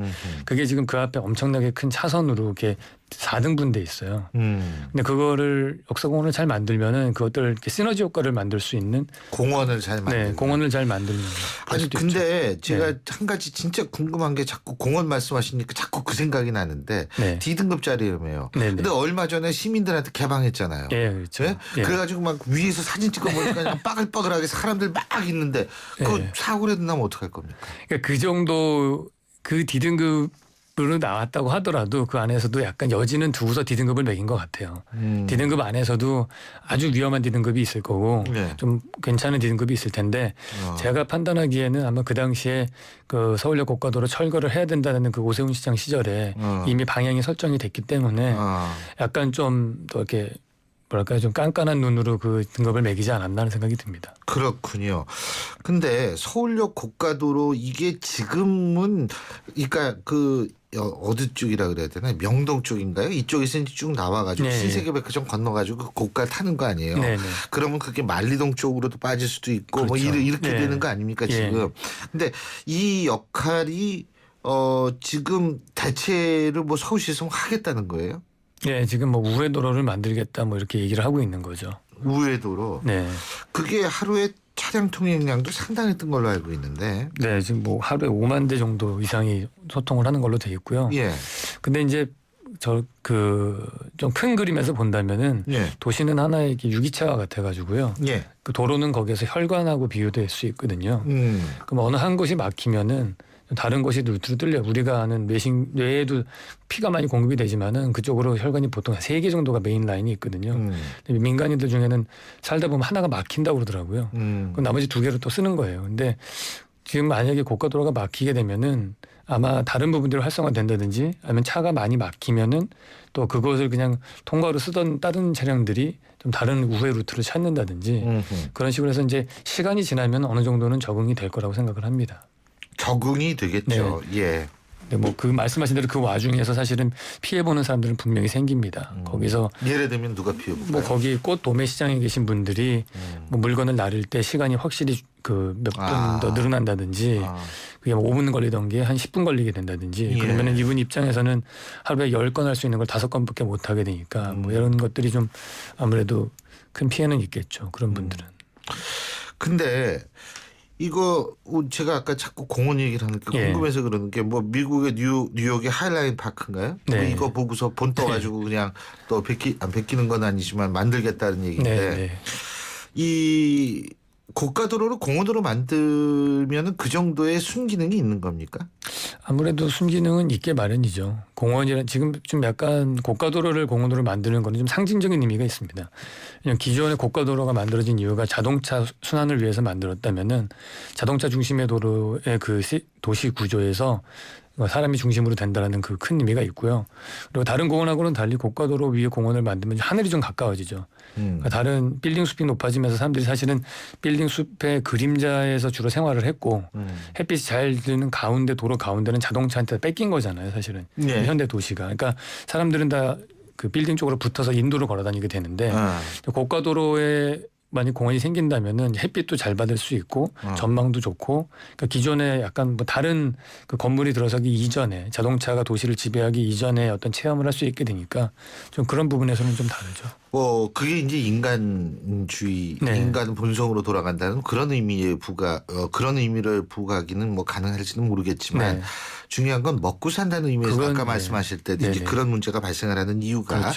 그게 지금 그 앞에 엄청나게 큰 차선으로 이렇게 4등분돼 있어요. 근데 그거를 역사공원을 잘 만들면은 그것들 이렇게 시너지 효과를 만들 수 있는 공원을 잘 만들면. 공원을 잘 만들면. 아니 근데 제가 한 가지 진짜 궁금한 게 자꾸 공원 말씀하시니까 자꾸 그 생각이 나는데 D등급짜리라며요. 근데 얼마 전에 시민들한테 개방했잖아요. 그렇죠. 그래가지고 막 위에서 사진 찍어보니까 그냥 빠글빠글하게 사람들 막 있는데 그 사고라도 나면 어떡할 겁니까? 그러니까 그 정도 그 D등급으로 나왔다고 하더라도 그 안에서도 약간 여지는 두고서 D등급을 매긴 것 같아요. D등급 안에서도 아주 위험한 D등급이 있을 거고 좀 괜찮은 D등급이 있을 텐데 제가 판단하기에는 아마 그 당시에 그 서울역 고가도로 철거를 해야 된다는 그 오세훈 시장 시절에 이미 방향이 설정이 됐기 때문에 약간 좀 더 이렇게 뭐랄까요 좀 깐깐한 눈으로 그 등급을 매기지 않았나 하는 생각이 듭니다. 그렇군요. 근데 서울역 고가도로 이게 지금은 그러니까 그 어느 쪽이라 그래야 되나 명동 쪽인가요? 이쪽에서 이제 쭉 나와가지고 신세계백화점 건너가지고 그 고가 타는 거 아니에요? 그러면 그게 만리동 쪽으로도 빠질 수도 있고 뭐 이렇게 되는 거 아닙니까 지금? 근데 이 역할이 지금 대체를 뭐 서울시에서 하겠다는 거예요? 네, 지금 뭐 우회도로를 만들겠다 뭐 이렇게 얘기를 하고 있는 거죠. 우회도로? 그게 하루에 차량 통행량도 상당했던 걸로 알고 있는데. 네, 지금 뭐 하루에 5만 대 정도 이상이 소통을 하는 걸로 돼 있고요. 근데 이제 좀 큰 그림에서 본다면은 도시는 하나의 유기체와 같아가지고요. 그 도로는 거기에서 혈관하고 비교될 수 있거든요. 그럼 어느 한 곳이 막히면은 다른 곳이 루트로 뚫려. 우리가 아는 뇌에도 피가 많이 공급이 되지만은 그쪽으로 혈관이 보통 3개 정도가 메인 라인이 있거든요. 민간인들 중에는 살다 보면 하나가 막힌다고 그러더라고요. 그럼 나머지 2개로 또 쓰는 거예요. 근데 지금 만약에 고가도로가 막히게 되면은 아마 다른 부분들이 활성화된다든지 아니면 차가 많이 막히면은 또 그것을 그냥 통과로 쓰던 다른 차량들이 좀 다른 우회 루트를 찾는다든지 그런 식으로 해서 이제 시간이 지나면 어느 정도는 적응이 될 거라고 생각을 합니다. 적응이 되겠죠. 네, 뭐 그 말씀하신 대로 그 와중에서 사실은 피해 보는 사람들은 분명히 생깁니다. 거기서 예를 들면 누가 피해 볼까요? 뭐 거기 꽃 도매 시장에 계신 분들이 뭐 물건을 나를 때 시간이 확실히 그 몇 분 더 늘어난다든지 그게 뭐 5분 걸리던 게 한 10분 걸리게 된다든지 그러면은 이분 입장에서는 하루에 10건 할 수 있는 걸 5건밖에 못 하게 되니까 뭐 이런 것들이 좀 아무래도 큰 피해는 있겠죠. 그런 분들은. 근데 이거 제가 아까 자꾸 공원 얘기를 하니까 궁금해서 그러는 게 뭐 미국의 뉴욕의 하이라인 파크인가요? 뭐 이거 보고서 본 떠가지고 그냥 또 안 베끼는 건 아니지만 만들겠다는 얘기인데 이 고가도로를 공원으로 만들면은 그 정도의 순기능이 있는 겁니까? 아무래도 순기능은 있게 마련이죠. 공원이란 지금 좀 약간 고가도로를 공원으로 만드는 거는 좀 상징적인 의미가 있습니다. 그냥 기존의 고가도로가 만들어진 이유가 자동차 순환을 위해서 만들었다면은 자동차 중심의 도로의 그 도시 구조에서 사람이 중심으로 된다는 그 큰 의미가 있고요. 그리고 다른 공원하고는 달리 고가도로 위에 공원을 만들면 하늘이 좀 가까워지죠. 그러니까 다른 빌딩 숲이 높아지면서 사람들이 사실은 빌딩 숲의 그림자에서 주로 생활을 했고 햇빛이 잘 드는 가운데 도로 가운데는 자동차한테 뺏긴 거잖아요. 사실은 현대 도시가. 그러니까 사람들은 다 그 빌딩 쪽으로 붙어서 인도로 걸어 다니게 되는데 고가도로에 만약 공원이 생긴다면은 햇빛도 잘 받을 수 있고 전망도 좋고 그러니까 기존에 약간 뭐 다른 그 건물이 들어서기 이전에 자동차가 도시를 지배하기 이전에 어떤 체험을 할 수 있게 되니까 좀 그런 부분에서는 좀 다르죠. 그게 이제 인간주의, 인간 본성으로 돌아간다는 그런 의미의 그런 의미를 부과하기는 뭐 가능할지는 모르겠지만 중요한 건 먹고 산다는 의미에서 아까 말씀하실 때 이제 그런 문제가 발생을 하는 이유가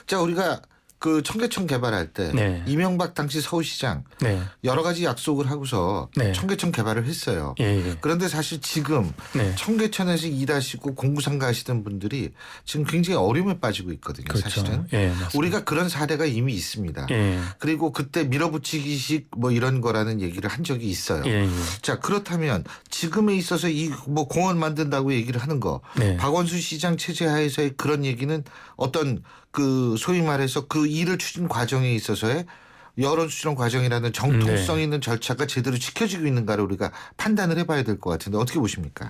자 우리가 그 청계천 개발할 때 네. 이명박 당시 서울시장 네. 여러 가지 약속을 하고서 네. 청계천 개발을 했어요. 예, 예. 그런데 사실 지금 네. 청계천에서 일하시고 공부상 가시던 분들이 지금 굉장히 어려움에 빠지고 있거든요. 그렇죠. 사실은. 예, 맞습니다. 우리가 그런 사례가 이미 있습니다. 예. 그리고 그때 밀어붙이기식 뭐 이런 거라는 얘기를 한 적이 있어요. 예, 예. 자, 그렇다면 지금에 있어서 이 뭐 공원 만든다고 얘기를 하는 거 네. 박원순 시장 체제 하에서의 그런 얘기는 어떤 그 소위 말해서 그 일을 추진 과정에 있어서의 여론 수렴 과정이라는 정통성 있는 절차가 제대로 지켜지고 있는가를 우리가 판단을 해봐야 될 것 같은데 어떻게 보십니까?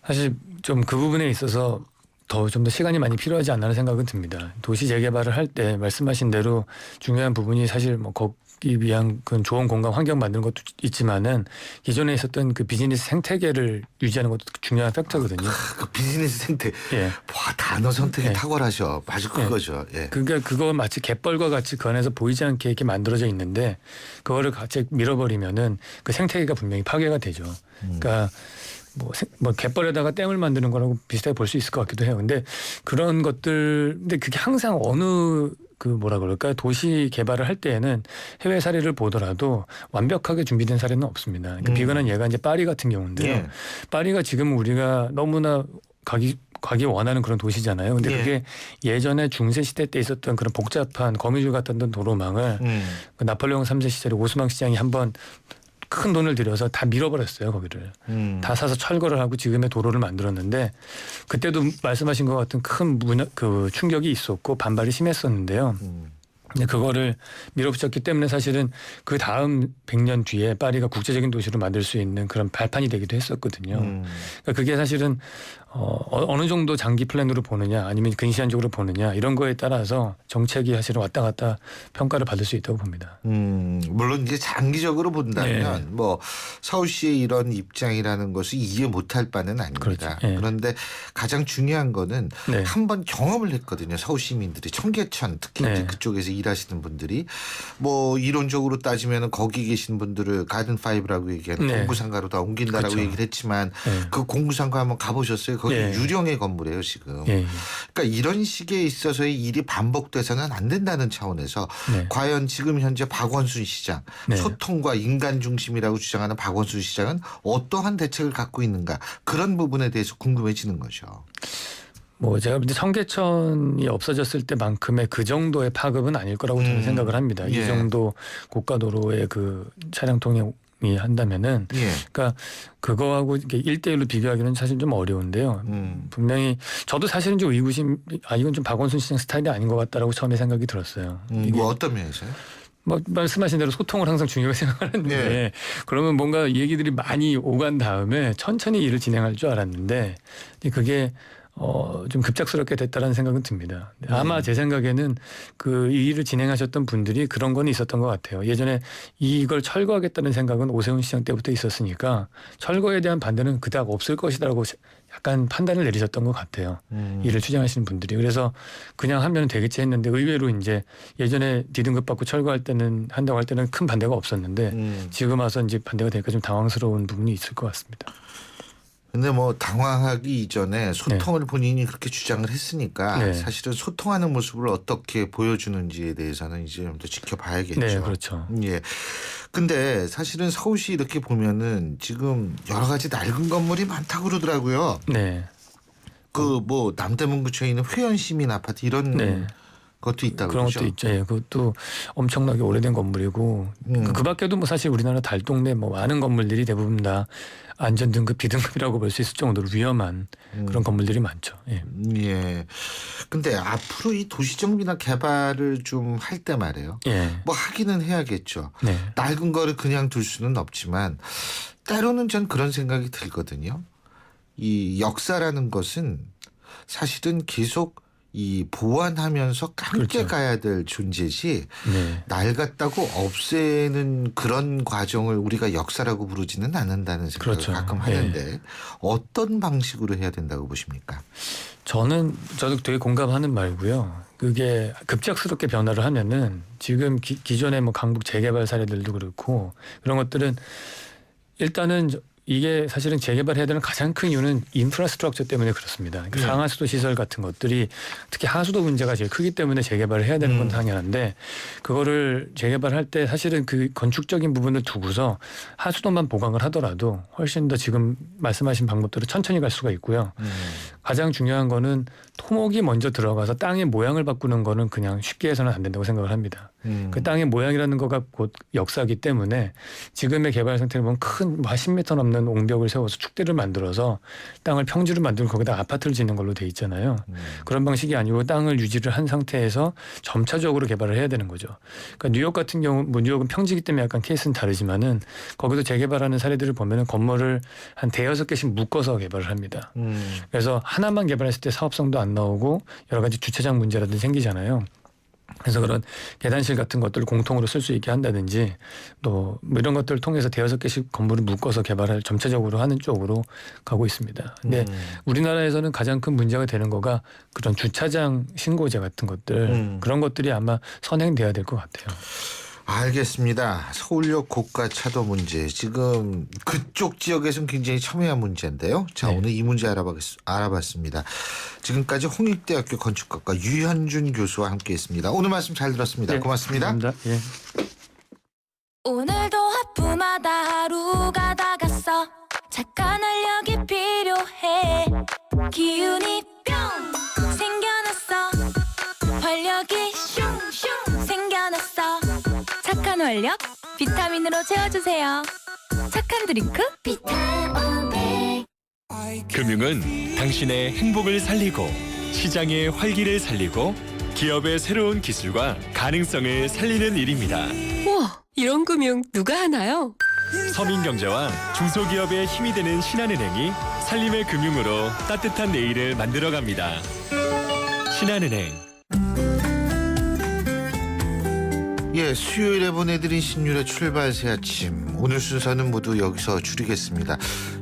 사실 좀 그 부분에 있어서 좀 더 시간이 많이 필요하지 않나 생각은 듭니다. 도시 재개발을 할 때 말씀하신 대로 중요한 부분이 사실 뭐 거기 위한 그 좋은 공간 환경 만드는 것도 있지만은 기존에 있었던 그 비즈니스 생태계를 유지하는 것도 중요한 팩터거든요. 그 비즈니스 생태. 예. 와, 단어 선택이 탁월하셔. 맞아, 그거죠. 예. 그러니까 그거 마치 갯벌과 같이 그 안에서 보이지 않게 이렇게 만들어져 있는데 그거를 같이 밀어버리면은 그 생태계가 분명히 파괴가 되죠. 그러니까 뭐 갯벌에다가 댐을 만드는 거라고 비슷하게 볼 수 있을 것 같기도 해요. 근데 그런 것들, 근데 그게 항상 어느 그 뭐라 그럴까 도시 개발을 할 때에는 해외 사례를 보더라도 완벽하게 준비된 사례는 없습니다. 그러니까 비근한 예가 이제 파리 같은 경우인데요. 예. 파리가 지금 우리가 너무나 가기 원하는 그런 도시잖아요. 근데 예. 그게 예전에 중세 시대 때 있었던 그런 복잡한 거미줄 같던 도로망을 그 나폴레옹 3세 시절에 오스망 시장이 한번 큰 돈을 들여서 다 밀어버렸어요, 거기를. 다 사서 철거를 하고 지금의 도로를 만들었는데 그때도 말씀하신 것 같은 큰 그 충격이 있었고 반발이 심했었는데요. 근데 그거를 밀어붙였기 때문에 사실은 그 다음 100년 뒤에 파리가 국제적인 도시로 만들 수 있는 그런 발판이 되기도 했었거든요. 그러니까 그게 사실은 어느 정도 장기 플랜으로 보느냐 아니면 근시안적으로 보느냐 이런 거에 따라서 정책이 사실은 왔다 갔다 평가를 받을 수 있다고 봅니다. 물론 이제 장기적으로 본다면 뭐 서울시의 이런 입장이라는 것을 이해 못할 바는 아닙니다. 그렇죠. 그런데 가장 중요한 거는 한번 경험을 했거든요. 서울 시민들이 청계천 특히 이제 그쪽에서 일하시는 분들이 뭐 이론적으로 따지면 거기 계신 분들을 가든5라고 얘기하는 공구상가로 다 옮긴다라고 그렇죠. 얘기를 했지만 그 공구상가 한번 가보셨어요? 거기 유령의 건물이에요 지금. 그러니까 이런 식에 있어서의 일이 반복돼서는 안 된다는 차원에서 과연 지금 현재 박원순 시장 소통과 인간 중심이라고 주장하는 박원순 시장은 어떠한 대책을 갖고 있는가 그런 부분에 대해서 궁금해지는 거죠. 뭐 제가 근데 청계천이 없어졌을 때만큼의 그 정도의 파급은 아닐 거라고 저는 생각을 합니다. 이 정도 고가도로의 그 차량 통행이 한다면은 그러니까 그거하고 이렇게 1대1로 비교하기는 사실 좀 어려운데요. 분명히 저도 사실은 좀 의구심 이건 좀 박원순 시장 스타일이 아닌 것 같다라고 처음에 생각이 들었어요. 뭐 어떤 면에서요? 뭐 말씀하신 대로 소통을 항상 중요하게 생각하는데 그러면 뭔가 얘기들이 많이 오간 다음에 천천히 일을 진행할 줄 알았는데 그게 좀 급작스럽게 됐다라는 생각은 듭니다. 아마 제 생각에는 그 이 일을 진행하셨던 분들이 그런 건 있었던 것 같아요. 예전에 이걸 철거하겠다는 생각은 오세훈 시장 때부터 있었으니까 철거에 대한 반대는 그닥 없을 것이라고 약간 판단을 내리셨던 것 같아요. 일을 추진하시는 분들이. 그래서 그냥 하면 되겠지 했는데 의외로 이제 예전에 디등급 받고 철거할 때는 한다고 할 때는 큰 반대가 없었는데 지금 와서 이제 반대가 되니까 좀 당황스러운 부분이 있을 것 같습니다. 근데 뭐 당황하기 이전에 소통을 본인이 그렇게 주장을 했으니까 사실은 소통하는 모습을 어떻게 보여주는지에 대해서는 이제 좀 더 지켜봐야겠죠. 네, 그렇죠. 예. 근데 사실은 서울시 이렇게 보면은 지금 여러 가지 낡은 건물이 많다고 그러더라고요. 네. 그 뭐 남대문구청에 있는 회원시민 아파트 이런 것도 있다고 그런 그러죠? 것도 있죠. 예, 그것도 엄청나게 오래된 건물이고 그 밖에도 뭐 사실 우리나라 달동네 뭐 많은 건물들이 대부분 다 안전등급, 비등급이라고 볼 수 있을 정도로 위험한 그런 건물들이 많죠. 예. 예. 근데 앞으로 이 도시정비나 개발을 좀 할 때 말이에요. 뭐 하기는 해야겠죠. 낡은 거를 그냥 둘 수는 없지만 때로는 전 그런 생각이 들거든요. 이 역사라는 것은 사실은 계속 이 보완하면서 함께 가야 될 존재지 낡았다고 없애는 그런 과정을 우리가 역사라고 부르지는 않는다는 생각을 가끔 하는데 어떤 방식으로 해야 된다고 보십니까? 저도 되게 공감하는 말고요. 그게 급작스럽게 변화를 하면은 지금 기존의 뭐 강북 재개발 사례들도 그렇고 그런 것들은 일단은 이게 사실은 재개발해야 되는 가장 큰 이유는 인프라스트럭처 때문에 그렇습니다. 그러니까 상하수도 시설 같은 것들이 특히 하수도 문제가 제일 크기 때문에 재개발을 해야 되는 건 당연한데 그거를 재개발할 때 사실은 그 건축적인 부분을 두고서 하수도만 보강을 하더라도 훨씬 더 지금 말씀하신 방법대로 천천히 갈 수가 있고요. 가장 중요한 거는 토목이 먼저 들어가서 땅의 모양을 바꾸는 거는 그냥 쉽게 해서는 안 된다고 생각을 합니다. 그 땅의 모양이라는 거가 곧 역사이기 때문에 지금의 개발 상태를 보면 큰 10m 넘는 옹벽을 세워서 축대를 만들어서 땅을 평지로 만들고 거기다 아파트를 짓는 걸로 돼 있잖아요. 그런 방식이 아니고 땅을 유지를 한 상태에서 점차적으로 개발을 해야 되는 거죠. 그러니까 뉴욕 같은 경우 뭐 뉴욕은 평지기 때문에 약간 케이스는 다르지만은 거기도 재개발하는 사례들을 보면은 건물을 한 5-6개씩 묶어서 개발을 합니다. 그래서 하나만 개발했을 때 사업성도 안 나오고 여러 가지 주차장 문제라든지 생기잖아요. 그래서 그런 계단실 같은 것들을 공통으로 쓸 수 있게 한다든지 또 뭐 이런 것들을 통해서 5-6개씩 건물을 묶어서 개발을 점차적으로 하는 쪽으로 가고 있습니다. 근데 우리나라에서는 가장 큰 문제가 되는 거가 그런 주차장 신고제 같은 것들 그런 것들이 아마 선행돼야 될 것 같아요. 알겠습니다. 서울역 고가 차도 문제 지금 그쪽 지역에서는 굉장히 첨예한 문제인데요. 자, 오늘 이 문제 알아봤습니다. 지금까지 홍익대학교 건축학과 유현준 교수와 함께했습니다. 오늘 말씀 잘 들었습니다. 고맙습니다. 감사합니다. 예. 오늘도 하품하다 하루가 다 갔어. 착한 활력이 필요해. 기운이 뿅 생겨났어. 활력이 슝슝 생겨났어. 착한 활력 비타민으로 채워주세요. 착한 드링크 비타오백. 금융은 당신의 행복을 살리고 시장의 활기를 살리고 기업의 새로운 기술과 가능성을 살리는 일입니다. 우와, 이런 금융 누가 하나요? 서민경제와 중소기업의 힘이 되는 신한은행이 살림의 금융으로 따뜻한 내일을 만들어갑니다. 신한은행. 예, 수요일에 보내드린 신율의 출발 새 아침. 오늘 순서는 모두 여기서 줄이겠습니다.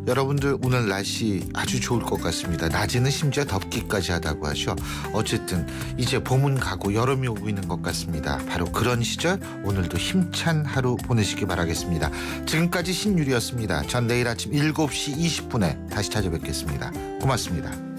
여러분들 오늘 날씨 아주 좋을 것 같습니다. 낮에는 심지어 덥기까지 하다고 하죠. 어쨌든 이제 봄은 가고 여름이 오고 있는 것 같습니다. 바로 그런 시절 오늘도 힘찬 하루 보내시기 바라겠습니다. 지금까지 신율이었습니다. 전 내일 아침 7시 20분에 다시 찾아뵙겠습니다. 고맙습니다.